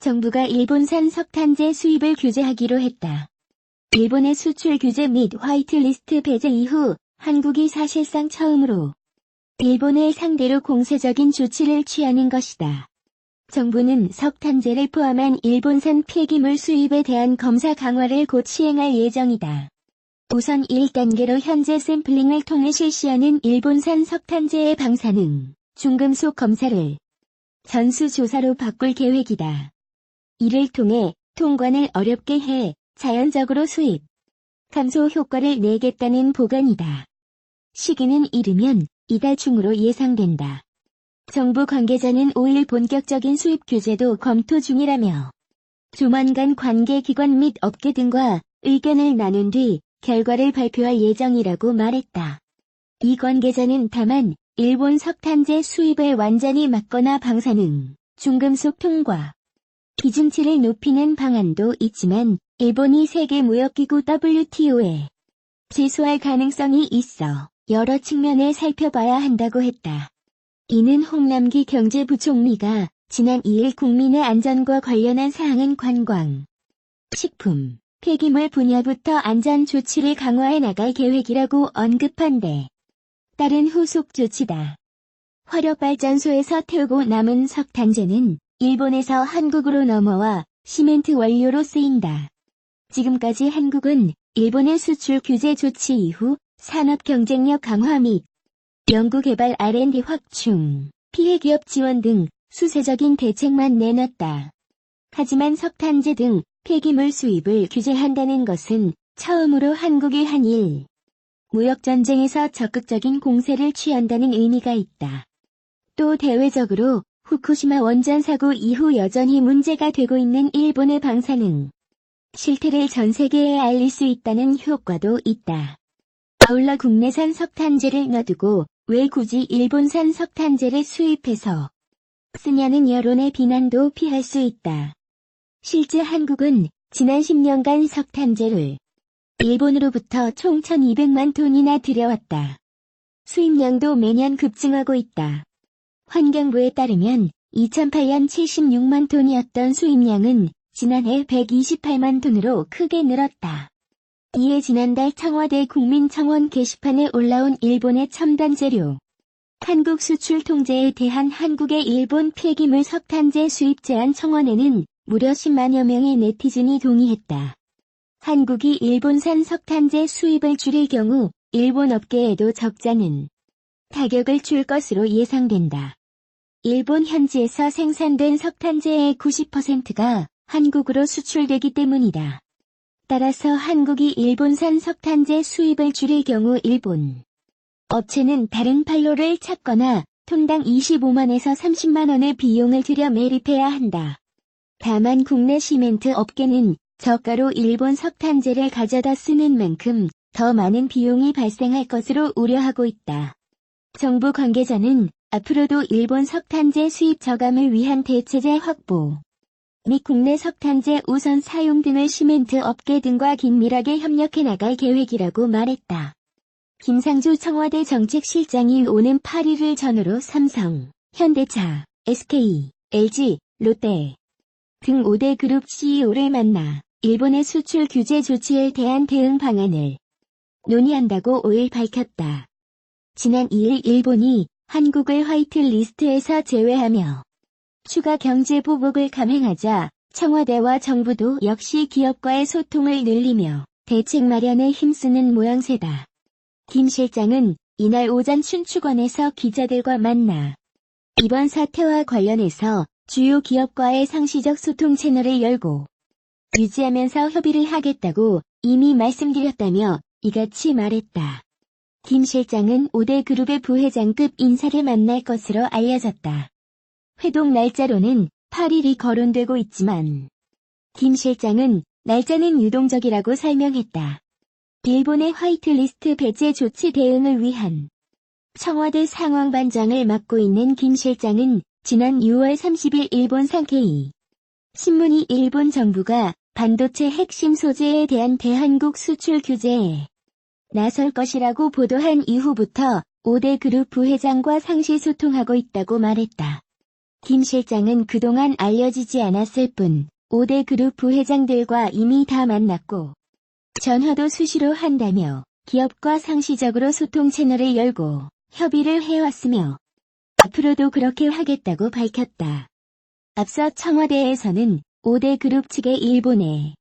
정부가 일본산 석탄재 수입을 규제하기로 했다. 일본의 수출 규제 및 화이트리스트 배제 이후 한국이 사실상 처음으로 일본을 상대로 공세적인 조치를 취하는 것이다. 정부는 석탄재를 포함한 일본산 폐기물 수입에 대한 검사 강화를 곧 시행할 예정이다. 우선 1단계로 현재 샘플링을 통해 실시하는 일본산 석탄재의 방사능, 중금속 검사를 전수조사로 바꿀 계획이다. 이를 통해 통관을 어렵게 해 자연적으로 수입 감소 효과를 내겠다는 보관이다. 시기는 이르면 이달 중으로 예상된다. 정부 관계자는 5일 본격적인 수입 규제도 검토 중이라며 조만간 관계기관 및 업계 등과 의견을 나눈 뒤 결과를 발표할 예정이라고 말했다. 이 관계자는 다만 일본 석탄재 수입을 완전히 막거나 방사능, 중금속 통과 기준치를 높이는 방안도 있지만 일본이 세계무역기구 WTO에 제소할 가능성이 있어 여러 측면을 살펴봐야 한다고 했다. 이는 홍남기 경제부총리가 지난 2일 국민의 안전과 관련한 사항은 관광, 식품, 폐기물 분야부터 안전 조치를 강화해 나갈 계획이라고 언급한 데 따른 후속 조치다. 화력발전소에서 태우고 남은 석탄재는 일본에서 한국으로 넘어와 시멘트 원료로 쓰인다. 지금까지 한국은 일본의 수출 규제 조치 이후 산업 경쟁력 강화 및 연구개발 R&D 확충, 피해기업 지원 등 수세적인 대책만 내놨다. 하지만 석탄재 등 폐기물 수입을 규제한다는 것은 처음으로 한국이 한일 무역전쟁에서 적극적인 공세를 취한다는 의미가 있다. 또 대외적으로 후쿠시마 원전 사고 이후 여전히 문제가 되고 있는 일본의 방사능 실태를 전 세계에 알릴 수 있다는 효과도 있다. 아울러 국내산 석탄재를 놔두고 왜 굳이 일본산 석탄재를 수입해서 쓰냐는 여론의 비난도 피할 수 있다. 실제 한국은 지난 10년간 석탄재를 일본으로부터 총 1200만 톤이나 들여왔다. 수입량도 매년 급증하고 있다. 환경부에 따르면 2008년 76만 톤이었던 수입량은 지난해 128만 톤으로 크게 늘었다. 이에 지난달 청와대 국민청원 게시판에 올라온 일본의 첨단 재료 한국 수출 통제에 대한 한국의 일본 폐기물 석탄재 수입 제한 청원에는 무려 10만여 명의 네티즌이 동의했다. 한국이 일본산 석탄재 수입을 줄일 경우 일본 업계에도 적잖은 타격을 줄 것으로 예상된다. 일본 현지에서 생산된 석탄재의 90%가 한국으로 수출되기 때문이다. 따라서 한국이 일본산 석탄재 수입을 줄일 경우 일본 업체는 다른 판로를 찾거나 톤당 25만에서 30만 원의 비용을 들여 매립해야 한다. 다만 국내 시멘트 업계는 저가로 일본 석탄재를 가져다 쓰는 만큼 더 많은 비용이 발생할 것으로 우려하고 있다. 정부 관계자는 앞으로도 일본 석탄재 수입 저감을 위한 대체재 확보 및 국내 석탄재 우선 사용 등을 시멘트 업계 등과 긴밀하게 협력해 나갈 계획이라고 말했다. 김상조 청와대 정책실장이 오는 8일을 전후로 삼성, 현대차, SK, LG, 롯데 등 5대 그룹 CEO를 만나 일본의 수출 규제 조치에 대한 대응 방안을 논의한다고 5일 밝혔다. 지난 2일 일본이 한국을 화이트리스트에서 제외하며 추가 경제 보복을 감행하자 청와대와 정부도 역시 기업과의 소통을 늘리며 대책 마련에 힘쓰는 모양새다. 김 실장은 이날 오전 춘추관에서 기자들과 만나 이번 사태와 관련해서 주요 기업과의 상시적 소통 채널을 열고 유지하면서 협의를 하겠다고 이미 말씀드렸다며 이같이 말했다. 김 실장은 5대 그룹의 부회장급 인사를 만날 것으로 알려졌다. 회동 날짜로는 8일이 거론되고 있지만 김 실장은 날짜는 유동적이라고 설명했다. 일본의 화이트리스트 배제 조치 대응을 위한 청와대 상황반장을 맡고 있는 김 실장은 지난 6월 30일 일본 산케이 신문이 일본 정부가 반도체 핵심 소재에 대한 대한국 수출 규제에 나설 것이라고 보도한 이후부터 5대 그룹 부회장과 상시 소통하고 있다고 말했다. 김 실장은 그동안 알려지지 않았을 뿐 5대 그룹 부회장들과 이미 다 만났고 전화도 수시로 한다며 기업과 상시적으로 소통 채널을 열고 협의를 해왔으며 앞으로도 그렇게 하겠다고 밝혔다. 앞서 청와대에서는 5대 그룹 측의 일본의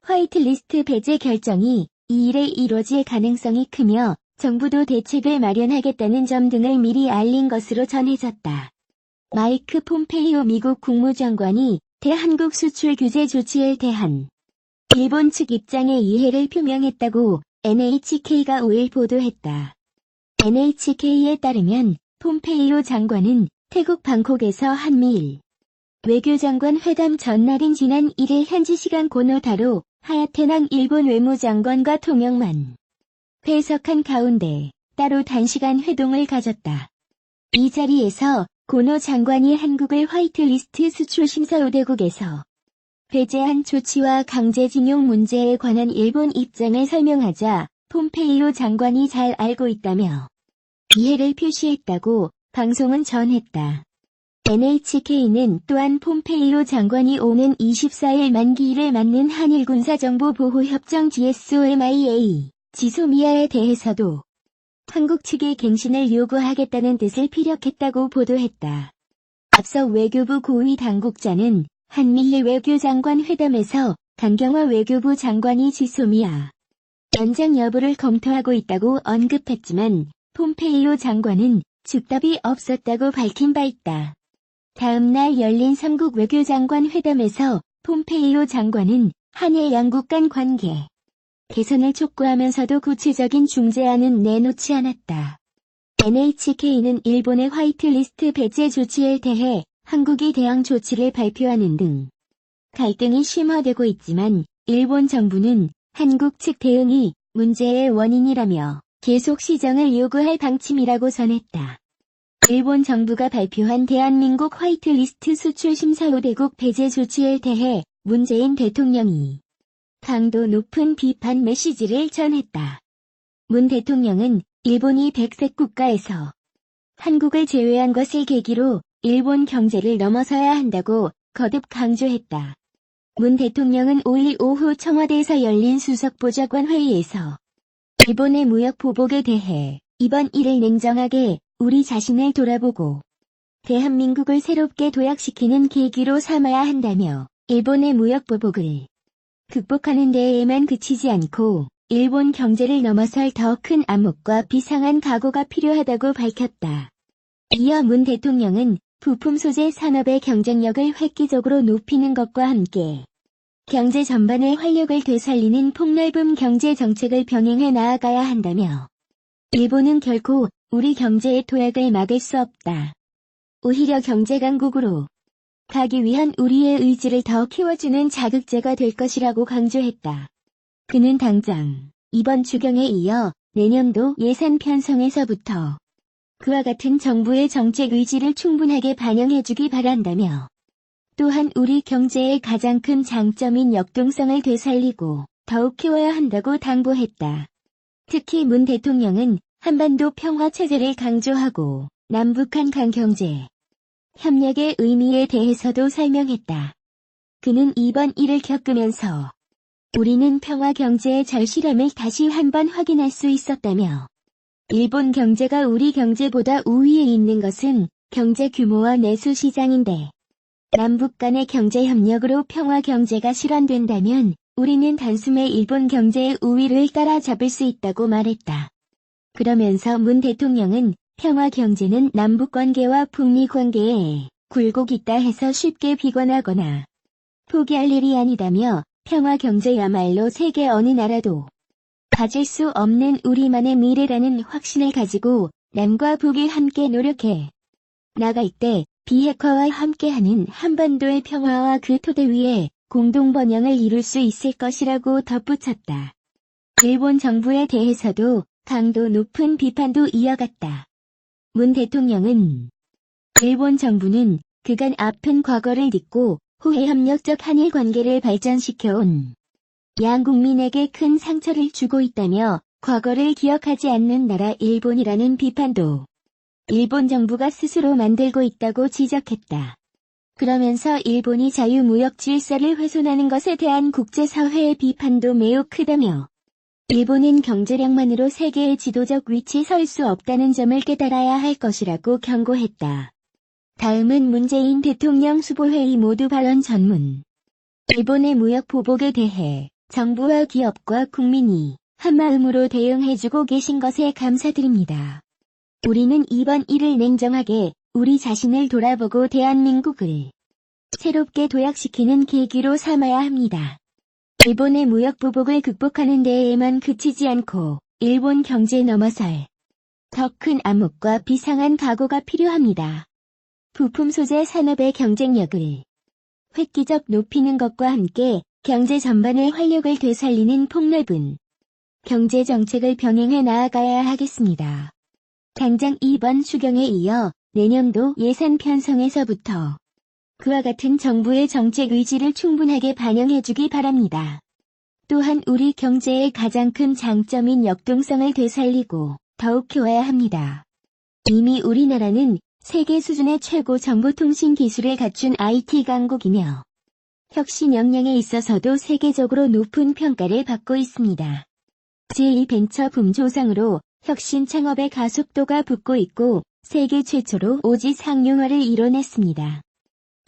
화이트리스트 배제 결정이 2일에 이뤄질 가능성이 크며 정부도 대책을 마련하겠다는 점 등을 미리 알린 것으로 전해졌다. 마이크 폼페이오 미국 국무장관이 대한국 수출 규제 조치에 대한 일본 측 입장에 이해를 표명했다고 NHK가 5일 보도했다. NHK에 따르면 폼페이오 장관은 태국 방콕에서 한미일 외교장관 회담 전날인 지난 1일 현지 시간 고노타로 하야테낭 일본 외무장관과 통역만 회석한 가운데 따로 단시간 회동을 가졌다. 이 자리에서 고노 장관이 한국을 화이트리스트 수출심사 5대국에서 배제한 조치와 강제징용 문제에 관한 일본 입장을 설명하자 폼페이오 장관이 잘 알고 있다며 이해를 표시했다고 방송은 전했다. NHK는 또한 폼페이오 장관이 오는 24일 만기일을 맞는 한일 군사정보보호협정 GSOMIA 지소미아에 대해서도 한국 측의 갱신을 요구하겠다는 뜻을 피력했다고 보도했다. 앞서 외교부 고위 당국자는 한미일 외교장관 회담에서 강경화 외교부 장관이 지소미아 연장 여부를 검토하고 있다고 언급했지만 폼페이오 장관은 즉답이 없었다고 밝힌 바 있다. 다음 날 열린 3국 외교장관 회담에서 폼페이오 장관은 한일 양국 간 관계 개선을 촉구하면서도 구체적인 중재안은 내놓지 않았다. NHK는 일본의 화이트리스트 배제 조치에 대해 한국이 대응 조치를 발표하는 등 갈등이 심화되고 있지만 일본 정부는 한국 측 대응이 문제의 원인이라며 계속 시정을 요구할 방침이라고 전했다. 일본 정부가 발표한 대한민국 화이트리스트 수출 심사 5대국 배제 조치에 대해 문재인 대통령이 강도 높은 비판 메시지를 전했다. 문 대통령은 일본이 백색 국가에서 한국을 제외한 것을 계기로 일본 경제를 넘어서야 한다고 거듭 강조했다. 문 대통령은 5일 오후 청와대에서 열린 수석보좌관 회의에서 일본의 무역 보복에 대해 이번 일을 냉정하게 우리 자신을 돌아보고 대한민국을 새롭게 도약시키는 계기로 삼아야 한다며 일본의 무역 보복을 극복하는 데에만 그치지 않고 일본 경제를 넘어설 더 큰 암흑과 비상한 각오가 필요하다고 밝혔다. 이어 문 대통령은 부품 소재 산업의 경쟁력을 획기적으로 높이는 것과 함께 경제 전반의 활력을 되살리는 폭넓은 경제 정책을 병행해 나아가야 한다며 일본은 결코 우리 경제의 도약을 막을 수 없다. 오히려 경제 강국으로 가기 위한 우리의 의지를 더 키워주는 자극제가 될 것이라고 강조했다. 그는 당장 이번 추경에 이어 내년도 예산 편성에서부터 그와 같은 정부의 정책 의지를 충분하게 반영해주기 바란다며 또한 우리 경제의 가장 큰 장점인 역동성을 되살리고 더욱 키워야 한다고 당부했다. 특히 문 대통령은 한반도 평화 체제를 강조하고 남북한 강경제 협력의 의미에 대해서도 설명했다. 그는 이번 일을 겪으면서 우리는 평화 경제의 절실함을 다시 한번 확인할 수 있었다며 일본 경제가 우리 경제보다 우위에 있는 것은 경제 규모와 내수 시장인데 남북 간의 경제 협력으로 평화 경제가 실현된다면 우리는 단숨에 일본 경제의 우위를 따라잡을 수 있다고 말했다. 그러면서 문 대통령은 평화 경제는 남북 관계와 북미 관계에 굴곡 있다 해서 쉽게 비관하거나 포기할 일이 아니다며 평화 경제야말로 세계 어느 나라도 가질 수 없는 우리만의 미래라는 확신을 가지고 남과 북이 함께 노력해 나갈 때 비핵화와 함께하는 한반도의 평화와 그 토대 위에 공동 번영을 이룰 수 있을 것이라고 덧붙였다. 일본 정부에 대해서도 강도 높은 비판도 이어갔다. 문 대통령은 일본 정부는 그간 아픈 과거를 딛고 후회 협력적 한일 관계를 발전시켜온 양국민에게 큰 상처를 주고 있다며 과거를 기억하지 않는 나라 일본이라는 비판도 일본 정부가 스스로 만들고 있다고 지적했다. 그러면서 일본이 자유무역 질서를 훼손하는 것에 대한 국제사회의 비판도 매우 크다며 일본은 경제력만으로 세계의 지도적 위치에 설 수 없다는 점을 깨달아야 할 것이라고 경고했다. 다음은 문재인 대통령 수보회의 모두 발언 전문. 일본의 무역 보복에 대해 정부와 기업과 국민이 한마음으로 대응해주고 계신 것에 감사드립니다. 우리는 이번 일을 냉정하게 우리 자신을 돌아보고 대한민국을 새롭게 도약시키는 계기로 삼아야 합니다. 일본의 무역 보복을 극복하는 데에만 그치지 않고 일본 경제에 넘어설 더 큰 암흑과 비상한 각오가 필요합니다. 부품 소재 산업의 경쟁력을 획기적 높이는 것과 함께 경제 전반의 활력을 되살리는 폭넓은 경제 정책을 병행해 나아가야 하겠습니다. 당장 이번 추경에 이어 내년도 예산 편성에서부터 그와 같은 정부의 정책 의지를 충분하게 반영해주기 바랍니다. 또한 우리 경제의 가장 큰 장점인 역동성을 되살리고 더욱 키워야 합니다. 이미 우리나라는 세계 수준의 최고 정보통신 기술을 갖춘 IT 강국이며 혁신 역량에 있어서도 세계적으로 높은 평가를 받고 있습니다. 제2벤처 붐 조상으로 혁신 창업의 가속도가 붙고 있고 세계 최초로 오지 상용화를 이뤄냈습니다.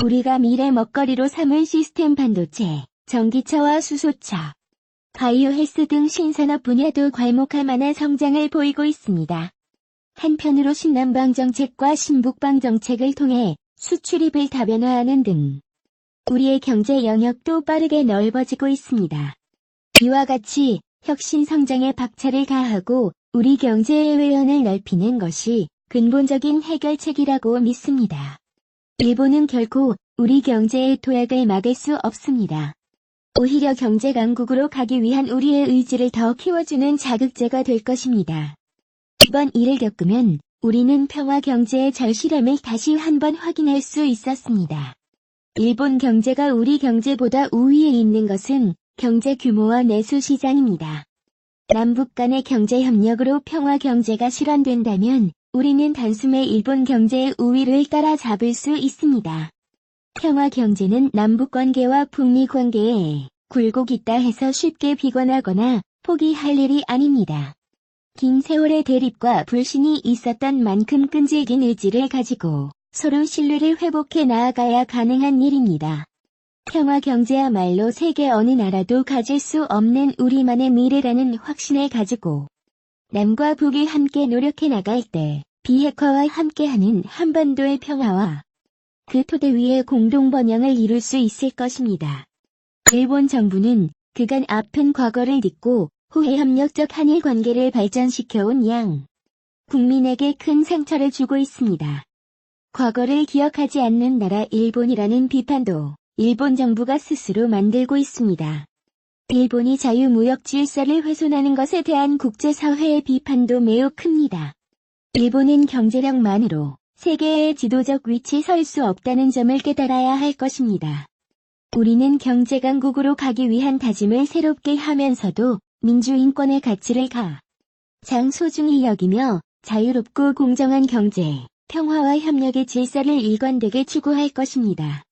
우리가 미래 먹거리로 삼을 시스템 반도체, 전기차와 수소차, 바이오 헬스 등 신산업 분야도 괄목할 만한 성장을 보이고 있습니다. 한편으로 신남방 정책과 신북방 정책을 통해 수출입을 다변화하는 등 우리의 경제 영역도 빠르게 넓어지고 있습니다. 이와 같이 혁신 성장에 박차를 가하고 우리 경제의 외연을 넓히는 것이 근본적인 해결책이라고 믿습니다. 일본은 결코 우리 경제의 도약을 막을 수 없습니다. 오히려 경제 강국으로 가기 위한 우리의 의지를 더 키워주는 자극제가 될 것입니다. 이번 일을 겪으면 우리는 평화 경제의 절실함을 다시 한번 확인할 수 있었습니다. 일본 경제가 우리 경제보다 우위에 있는 것은 경제 규모와 내수 시장입니다. 남북 간의 경제 협력으로 평화 경제가 실현된다면 우리는 단숨에 일본 경제의 우위를 따라잡을 수 있습니다. 평화 경제는 남북 관계와 북미 관계에 굴곡 있다 해서 쉽게 비관하거나 포기할 일이 아닙니다. 긴 세월의 대립과 불신이 있었던 만큼 끈질긴 의지를 가지고 서로 신뢰를 회복해 나아가야 가능한 일입니다. 평화 경제야말로 세계 어느 나라도 가질 수 없는 우리만의 미래라는 확신을 가지고 남과 북이 함께 노력해 나갈 때 비핵화와 함께하는 한반도의 평화와 그 토대 위에 공동 번영을 이룰 수 있을 것입니다. 일본 정부는 그간 아픈 과거를 딛고 후회 협력적 한일 관계를 발전시켜온 양 국민에게 큰 상처를 주고 있습니다. 과거를 기억하지 않는 나라 일본이라는 비판도 일본 정부가 스스로 만들고 있습니다. 일본이 자유무역 질서를 훼손하는 것에 대한 국제사회의 비판도 매우 큽니다. 일본은 경제력만으로 세계의 지도적 위치에 설 수 없다는 점을 깨달아야 할 것입니다. 우리는 경제 강국으로 가기 위한 다짐을 새롭게 하면서도 민주인권의 가치를 가장 소중히 여기며 자유롭고 공정한 경제, 평화와 협력의 질서를 일관되게 추구할 것입니다.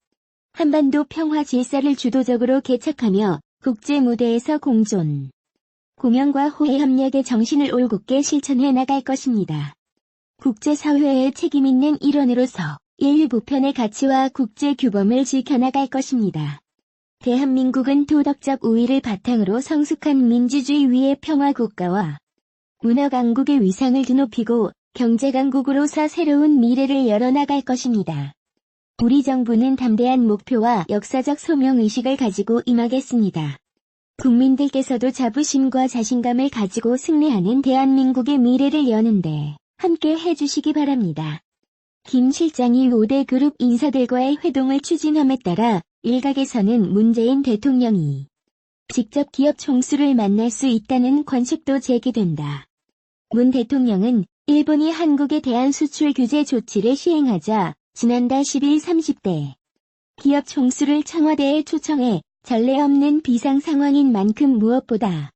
한반도 평화 질서를 주도적으로 개척하며 국제 무대에서 공존, 공영과 호혜 협력의 정신을 올곧게 실천해 나갈 것입니다. 국제사회의 책임있는 일원으로서 인류 보편의 가치와 국제 규범을 지켜나갈 것입니다. 대한민국은 도덕적 우위를 바탕으로 성숙한 민주주의 위의 평화국가와 문화강국의 위상을 드높이고 경제강국으로서 새로운 미래를 열어나갈 것입니다. 우리 정부는 담대한 목표와 역사적 소명의식을 가지고 임하겠습니다. 국민들께서도 자부심과 자신감을 가지고 승리하는 대한민국의 미래를 여는데 함께 해주시기 바랍니다. 김 실장이 5대 그룹 인사들과의 회동을 추진함에 따라 일각에서는 문재인 대통령이 직접 기업 총수를 만날 수 있다는 관측도 제기된다. 문 대통령은 일본이 한국에 대한 수출 규제 조치를 시행하자 지난달 10일 30대 기업 총수를 청와대에 초청해 전례 없는 비상 상황인 만큼 무엇보다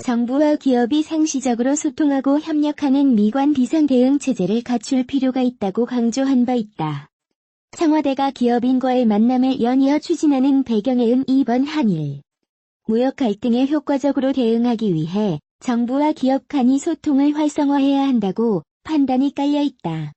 정부와 기업이 상시적으로 소통하고 협력하는 미관 비상 대응 체제를 갖출 필요가 있다고 강조한 바 있다. 청와대가 기업인과의 만남을 연이어 추진하는 배경에 이번 한일 무역 갈등에 효과적으로 대응하기 위해 정부와 기업 간의 소통을 활성화해야 한다고 판단이 깔려 있다.